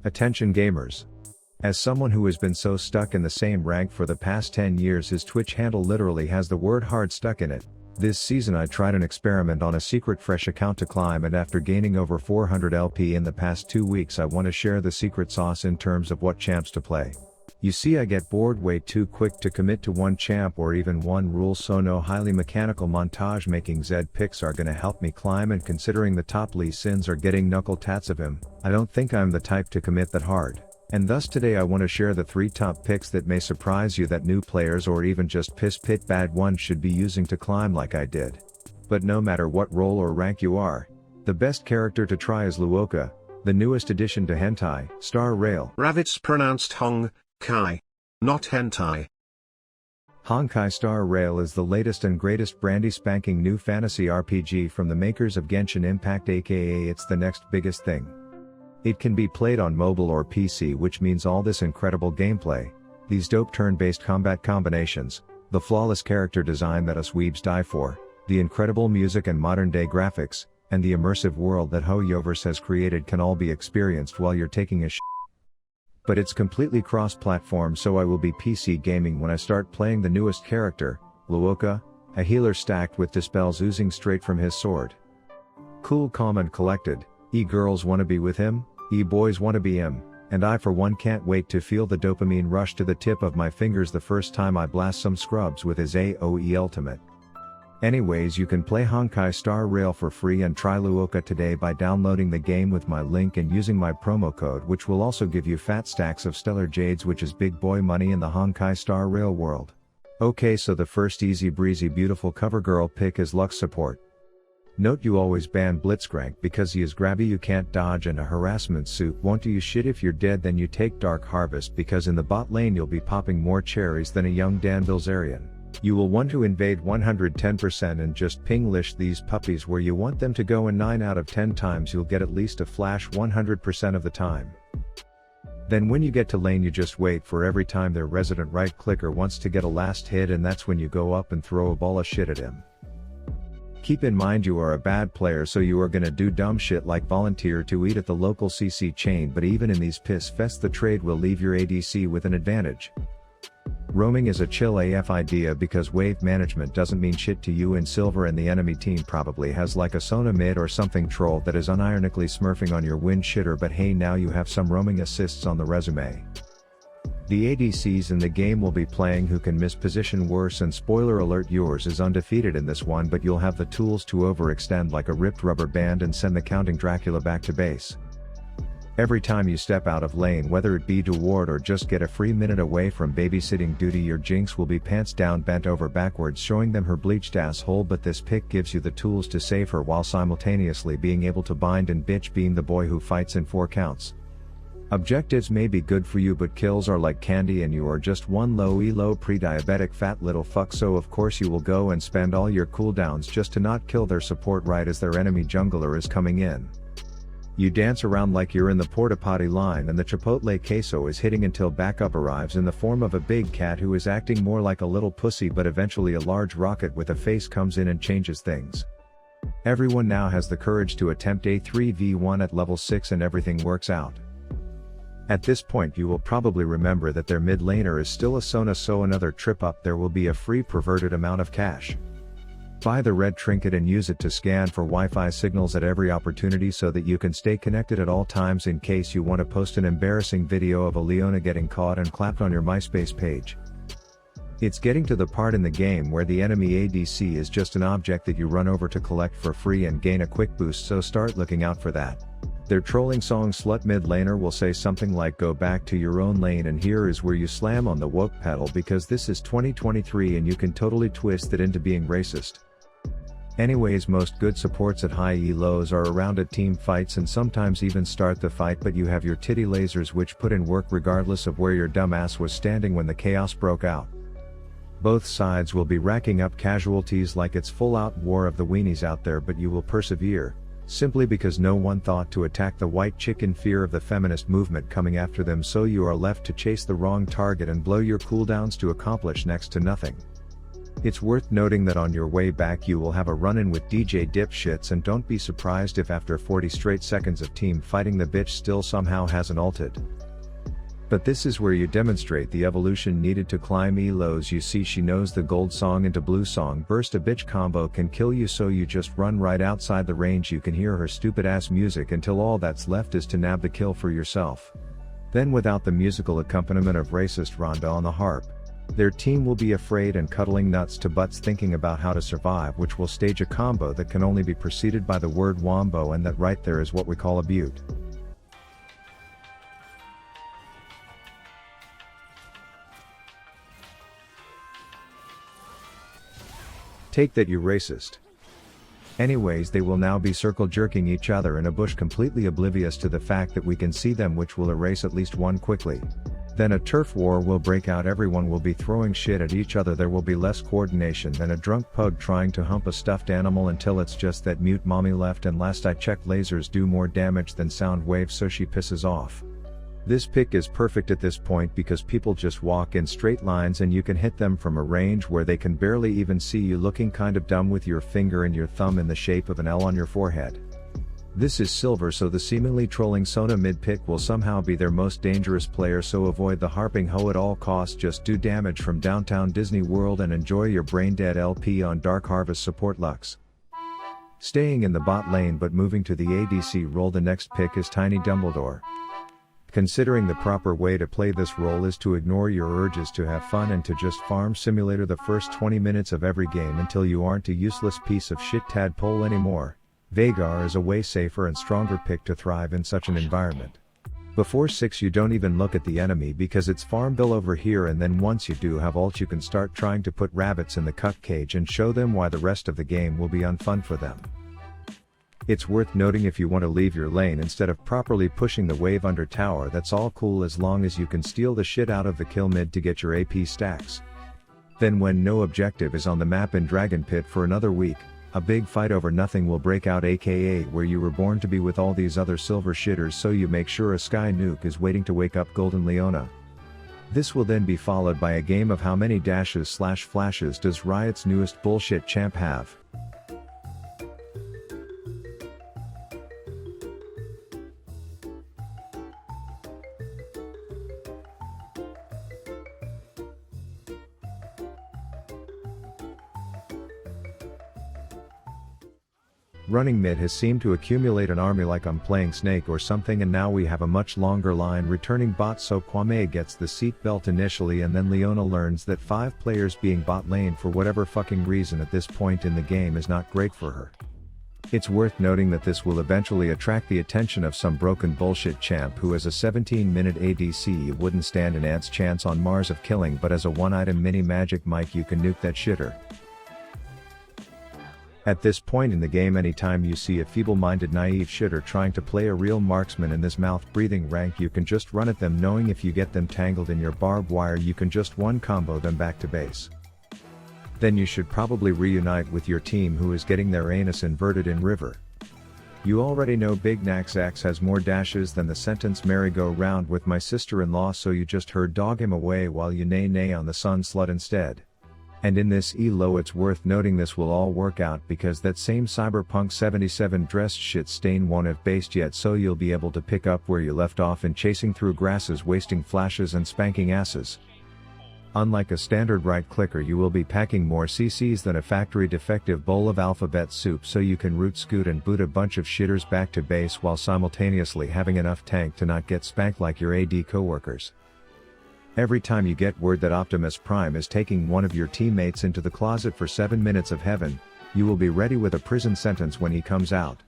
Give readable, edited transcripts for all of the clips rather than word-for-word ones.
Attention gamers. As someone who has been so stuck in the same rank for the past 10 years, his Twitch handle literally has the word hard stuck in it. This season I tried an experiment on a secret fresh account to climb, and after gaining over 400 LP in the past 2 weeks, I want to share the secret sauce in terms of what champs to play. You see, I get bored way too quick to commit to one champ or even one rule, so no highly mechanical montage making Z picks are gonna help me climb, and considering the top Lee Sins are getting knuckle tats of him, I don't think I'm the type to commit that hard. And thus today I want to share the 3 top picks that may surprise you that new players or even just piss pit bad ones should be using to climb like I did. But no matter what role or rank you are, the best character to try is Luoka, the newest addition to Honkai Star Rail. It's pronounced Honkai, not hentai. Honkai Star Rail is the latest and greatest brandy spanking new fantasy RPG from the makers of Genshin Impact, aka it's the next biggest thing. It can be played on mobile or PC, which means all this incredible gameplay, these dope turn-based combat combinations, the flawless character design that us weebs die for, the incredible music and modern-day graphics, and the immersive world that HoYoverse has created can all be experienced while you're taking a But it's completely cross-platform, so I will be PC gaming when I start playing the newest character, Luoka, a healer stacked with dispels oozing straight from his sword. Cool, calm and collected, e-girls wanna be with him, e-boys wanna be him, and I for one can't wait to feel the dopamine rush to the tip of my fingers the first time I blast some scrubs with his AoE ultimate. Anyways, you can play Honkai Star Rail for free and try Luoka today by downloading the game with my link and using my promo code, which will also give you fat stacks of stellar jades, which is big boy money in the Honkai Star Rail world. Okay, so the first easy breezy beautiful cover girl pick is Lux support. Note you always ban Blitzcrank because he is grabby, you can't dodge, and a harassment suit won't do you shit. If you're dead, then you take Dark Harvest because in the bot lane you'll be popping more cherries than a young Dan Bilzerian. You will want to invade 110% and just ping-lish these puppies where you want them to go, and 9 out of 10 times you'll get at least a flash 100% of the time. Then when you get to lane, you just wait for every time their resident right clicker wants to get a last hit, and that's when you go up and throw a ball of shit at him. Keep in mind you are a bad player, so you are gonna do dumb shit like volunteer to eat at the local CC chain, but even in these piss fests the trade will leave your ADC with an advantage. Roaming is a chill AF idea because wave management doesn't mean shit to you in silver, and the enemy team probably has like a Sona mid or something troll that is unironically smurfing on your win shitter, but hey, now you have some roaming assists on the resume. The ADCs in the game will be playing who can miss position worse, and spoiler alert, yours is undefeated in this one, but you'll have the tools to overextend like a ripped rubber band and send the counting Dracula back to base. Every time you step out of lane, whether it be to ward or just get a free minute away from babysitting duty, your Jinx will be pants down bent over backwards showing them her bleached asshole, but this pick gives you the tools to save her while simultaneously being able to bind and bitch beam the boy who fights in 4 counts. Objectives may be good for you, but kills are like candy and you are just one low elo pre-diabetic fat little fuck, so of course you will go and spend all your cooldowns just to not kill their support right as their enemy jungler is coming in. You dance around like you're in the porta potty line and the Chipotle queso is hitting until backup arrives in the form of a big cat who is acting more like a little pussy, but eventually a large rocket with a face comes in and changes things. Everyone now has the courage to attempt a 3v1 at level 6 and everything works out. At this point you will probably remember that their mid laner is still a Sona, so another trip up there will be a free perverted amount of cash. Buy the red trinket and use it to scan for Wi-Fi signals at every opportunity so that you can stay connected at all times in case you want to post an embarrassing video of a Leona getting caught and clapped on your MySpace page. It's getting to the part in the game where the enemy ADC is just an object that you run over to collect for free and gain a quick boost, so start looking out for that. Their trolling song Slut Mid Laner will say something like go back to your own lane, and here is where you slam on the woke pedal because this is 2023 and you can totally twist it into being racist. Anyways, most good supports at high elos are around at team fights and sometimes even start the fight, but you have your titty lasers which put in work regardless of where your dumbass was standing when the chaos broke out. Both sides will be racking up casualties like it's full out war of the weenies out there, but you will persevere, simply because no one thought to attack the white chick in fear of the feminist movement coming after them, so you are left to chase the wrong target and blow your cooldowns to accomplish next to nothing. It's worth noting that on your way back you will have a run-in with DJ dipshits, and don't be surprised if after 40 straight seconds of team fighting the bitch still somehow hasn't ulted. But this is where you demonstrate the evolution needed to climb elos. You see, she knows the gold song into blue song burst. A bitch combo can kill you, so you just run right outside the range. You can hear her stupid ass music until all that's left is to nab the kill for yourself. Then, without the musical accompaniment of racist Rhonda on the harp, their team will be afraid and cuddling nuts to butts thinking about how to survive, which will stage a combo that can only be preceded by the word wombo, and that right there is what we call a beaut. Take that, you racist. Anyways, they will now be circle jerking each other in a bush, completely oblivious to the fact that we can see them, which will erase at least one quickly. Then a turf war will break out. Everyone will be throwing shit at each other. There will be less coordination than a drunk pug trying to hump a stuffed animal, until it's just that mute mommy left. And last I checked, lasers do more damage than sound waves, so she pisses off. This pick is perfect at this point because people just walk in straight lines and you can hit them from a range where they can barely even see you, looking kind of dumb with your finger and your thumb in the shape of an L on your forehead. This is silver, so the seemingly trolling Sona mid pick will somehow be their most dangerous player, so avoid the harping hoe at all costs. Just do damage from downtown Disney World and enjoy your brain dead LP on Dark Harvest support Lux. Staying in the bot lane but moving to the ADC role, the next pick is Tiny Dumbledore. Considering the proper way to play this role is to ignore your urges to have fun and to just farm simulator the first 20 minutes of every game until you aren't a useless piece of shit tadpole anymore. Veigar is a way safer and stronger pick to thrive in such an environment. Before 6 you don't even look at the enemy because it's farm bill over here, and then once you do have ult you can start trying to put rabbits in the cuck cage and show them why the rest of the game will be unfun for them. It's worth noting, if you want to leave your lane instead of properly pushing the wave under tower, that's all cool as long as you can steal the shit out of the kill mid to get your AP stacks. Then when no objective is on the map in Dragon Pit for another week, a big fight over nothing will break out, aka where you were born to be with all these other silver shitters, so you make sure a sky nuke is waiting to wake up Golden Leona. This will then be followed by a game of how many dashes/flashes does Riot's newest bullshit champ have. Running mid has seemed to accumulate an army like I'm playing Snake or something, and now we have a much longer line returning bot, so Kwame gets the seat belt initially, and then Leona learns that 5 players being bot lane for whatever fucking reason at this point in the game is not great for her. It's worth noting that this will eventually attract the attention of some broken bullshit champ who as a 17-minute ADC wouldn't stand an ant's chance on Mars of killing, but as a one-item mini magic Mike you can nuke that shitter. At this point in the game, anytime you see a feeble-minded naive shitter trying to play a real marksman in this mouth-breathing rank, you can just run at them, knowing if you get them tangled in your barbed wire you can just one combo them back to base. Then you should probably reunite with your team who is getting their anus inverted in river. You already know Big Naxax has more dashes than the sentence merry-go-round with my sister-in-law, so you just herd dog him away while you nay on the sun slut instead. And in this elo it's worth noting this will all work out because that same Cyberpunk 77 dressed shit stain won't have based yet, so you'll be able to pick up where you left off in chasing through grasses, wasting flashes and spanking asses. Unlike a standard right clicker, you will be packing more CCs than a factory defective bowl of alphabet soup, so you can root scoot and boot a bunch of shitters back to base while simultaneously having enough tank to not get spanked like your AD coworkers. Every time you get word that Optimus Prime is taking one of your teammates into the closet for 7 minutes of heaven, you will be ready with a prison sentence when he comes out.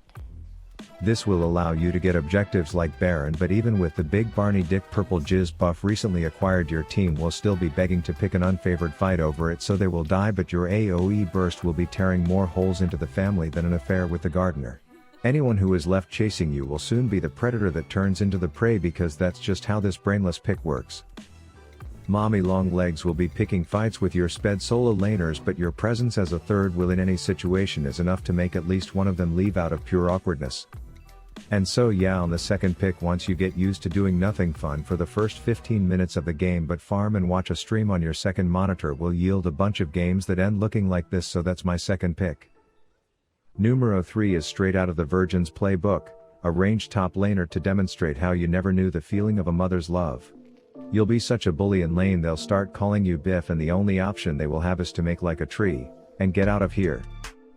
This will allow you to get objectives like Baron, but even with the big Barney Dick purple jizz buff recently acquired, your team will still be begging to pick an unfavored fight over it, so they will die, but your AoE burst will be tearing more holes into the family than an affair with the gardener. Anyone who is left chasing you will soon be the predator that turns into the prey, because that's just how this brainless pick works. Mommy Longlegs will be picking fights with your sped solo laners, but your presence as a third will in any situation is enough to make at least one of them leave out of pure awkwardness. And so yeah, on the second pick, once you get used to doing nothing fun for the first 15 minutes of the game but farm and watch a stream on your second monitor will yield a bunch of games that end looking like this, so that's my second pick. Numero 3 is straight out of the Virgin's playbook, a ranged top laner to demonstrate how you never knew the feeling of a mother's love. You'll be such a bully in lane they'll start calling you Biff, and the only option they will have is to make like a tree, and get out of here.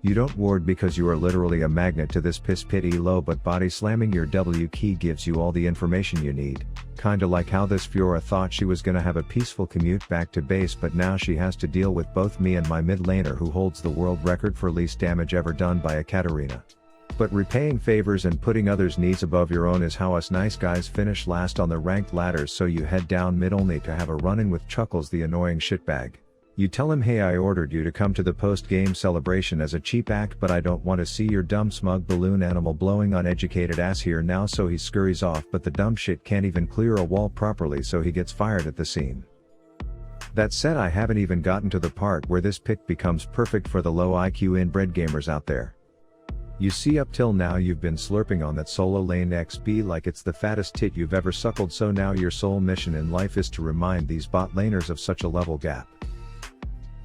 You don't ward because you are literally a magnet to this piss pit elo, but body slamming your W key gives you all the information you need, kinda like how this Fiora thought she was gonna have a peaceful commute back to base, but now she has to deal with both me and my mid laner who holds the world record for least damage ever done by a Katarina. But repaying favors and putting others' needs above your own is how us nice guys finish last on the ranked ladders, so you head down mid only to have a run-in with Chuckles, the annoying shitbag. You tell him, hey, I ordered you to come to the post-game celebration as a cheap act, but I don't want to see your dumb smug balloon animal blowing uneducated ass here now, so he scurries off, but the dumb shit can't even clear a wall properly, so he gets fired at the scene. That said, I haven't even gotten to the part where this pick becomes perfect for the low IQ inbred gamers out there. You see, up till now you've been slurping on that solo lane XP like it's the fattest tit you've ever suckled, so now your sole mission in life is to remind these bot laners of such a level gap.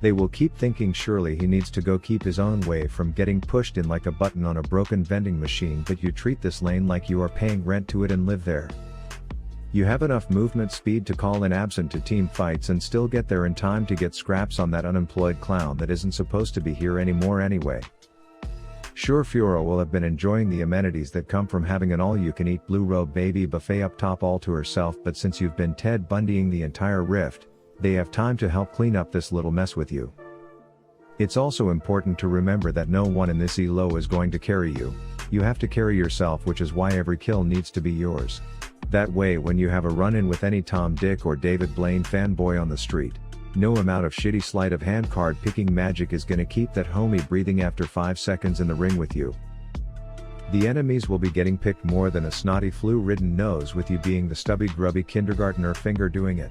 They will keep thinking surely he needs to go keep his own way from getting pushed in like a button on a broken vending machine, but you treat this lane like you are paying rent to it and live there. You have enough movement speed to call in absent to team fights and still get there in time to get scraps on that unemployed clown that isn't supposed to be here anymore anyway. Sure, Fiora will have been enjoying the amenities that come from having an all-you-can-eat blue robe baby buffet up top all to herself, but since you've been Ted Bundying the entire rift, they have time to help clean up this little mess with you. It's also important to remember that no one in this elo is going to carry you. You have to carry yourself, which is why every kill needs to be yours. That way when you have a run-in with any Tom Dick or David Blaine fanboy on the street, no amount of shitty sleight of hand card picking magic is gonna keep that homie breathing after 5 seconds in the ring with you. The enemies will be getting picked more than a snotty flu-ridden nose, with you being the stubby grubby kindergartner finger doing it.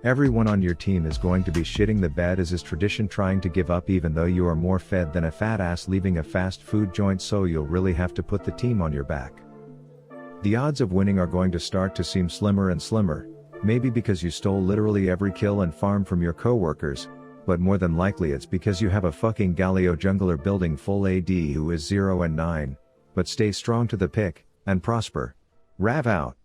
Everyone on your team is going to be shitting the bed, as is tradition, trying to give up even though you are more fed than a fat ass leaving a fast food joint, so you'll really have to put the team on your back. The odds of winning are going to start to seem slimmer and slimmer, maybe because you stole literally every kill and farm from your coworkers, but more than likely it's because you have a fucking Galio jungler building full AD who is 0 and 9, but stay strong to the pick, and prosper. Rav out.